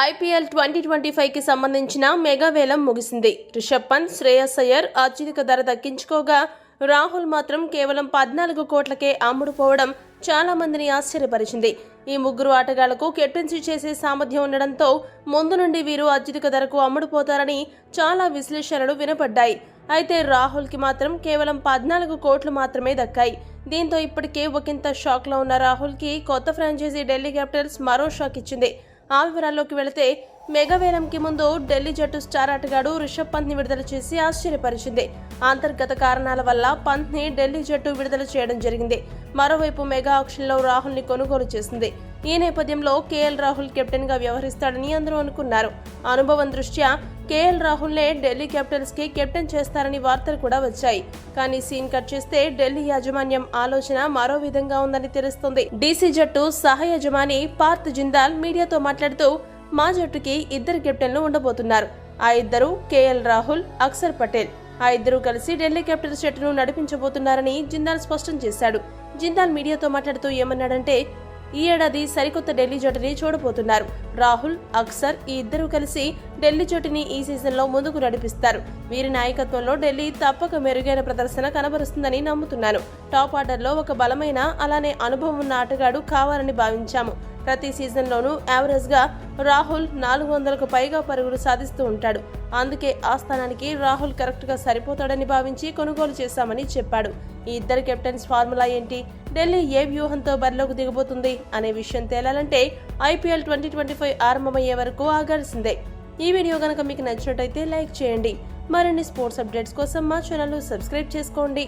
IPL 2025కి సంబంధించిన mega వేలం ముగిసింది. రిషబ్ పంత్, శ్రేయస్ అయ్యర్ అత్యధిక ధర దక్కించుకోగా రాహుల్ మాత్రం కేవలం 14 కోట్లకే అమ్ముడుపోవడం చాలా మందిని ఆశ్చర్యపరిచింది. ఈ ముగ్గురు ఆటగాళ్లకు కెప్టెన్సీ చేసే సామర్థ్యం ఉండడంతో ముందు నుండి వీరు అత్యధిక ధరకు అమ్ముడుపోతారని చాలా విశ్లేషణలు వినపడ్డాయి. అయితే రాహుల్కి మాత్రం కేవలం 14 కోట్లు మాత్రమే దక్కాయి. దీంతో ఇప్పటికే ఒకంత షాక్లో ఉన్న రాహుల్కి కొత్త ఫ్రాంచైజీ ఢిల్లీ క్యాపిటల్స్ మరో షాక్ ఇచ్చింది. ఆ వివరాల్లోకి వెళితే మెగా వేలంకి ముందు ఢిల్లీ జట్టు స్టార్ ఆటగాడు రిషబ్ పంత్ని విడుదల చేసి ఆశ్చర్యపరిచింది. అంతర్గత కారణాల వల్ల పంత్ని ఢిల్లీ జట్టు విడుదల చేయడం జరిగింది. మరోవైపు మెగా ఆక్షన్లో రాహుల్ని కొనుగోలు చేసింది. ఈ నేపథ్యంలో కేఎల్ రాహుల్ కెప్టెన్ గా వ్యవహరిస్తాడని అందరూ అనుకున్నారు. అనుభవం దృష్ట్యా కేఎల్ రాహుల్నే ఢిల్లీ క్యాపిటల్స్ కి కెప్టెన్ చేస్తారని వార్తలు కూడా వచ్చాయి. కానీ సీన్ కట్ చేస్తే ఢిల్లీ యాజమాన్యం ఆలోచన మరో విధంగా ఉందని తెలుస్తుంది. డీసీ జట్టు సహ యజమాని పార్థ్ జిందాల్ మీడియాతో మాట్లాడుతూ, మా జట్టుకి 2 కెప్టెన్లు ఉండబోతున్నారు. ఆ ఇద్దరు కేఎల్ రాహుల్, అక్షర్ పటేల్. ఆ ఇద్దరు కలిసి ఢిల్లీ క్యాపిటల్స్ జట్టును నడిపించబోతున్నారని జిందాల్ స్పష్టం చేశాడు. జిందాల్ మీడియాతో మాట్లాడుతూ ఏమన్నాడంటే, ఈ ఏడాది సరికొత్త ఢిల్లీ జట్టుని చూడబోతున్నారు. రాహుల్, అక్షర్ ఈ ఇద్దరు కలిసి ఢిల్లీ జట్టుని ఈ సీజన్లో ముందుకు నడిపిస్తారు. వీరి నాయకత్వంలో ఢిల్లీ తప్పక మెరుగైన ప్రదర్శన కనబరుస్తుందని నమ్ముతున్నాను. టాప్ ఆర్డర్లో ఒక బలమైన అలానే అనుభవం ఉన్న ఆటగాడు కావాలని భావించాము. ప్రతి సీజన్లోనూ యావరేజ్గా రాహుల్ 400కు పైగా పరుగులు సాధిస్తూ ఉంటాడు. అందుకే ఆ స్థానానికి రాహుల్ కరెక్ట్గా సరిపోతాడని భావించి కొనుగోలు చేశామని చెప్పాడు. ఈ ఇద్దరు కెప్టెన్స్ ఫార్ములా ఏంటి, ఢిల్లీ ఏ వ్యూహంతో బరిలోకి దిగబోతుంది అనే విషయం తేలాలంటే ఐపీఎల్ 2025 ఆరంభమయ్యే వరకు ఆగాల్సిందే. ఈ వీడియో కనుక మీకు నచ్చినట్టయితే లైక్ చేయండి. మరిన్ని స్పోర్ట్స్ అప్డేట్స్ కోసం మా ఛానల్ సబ్స్క్రైబ్ చేసుకోండి.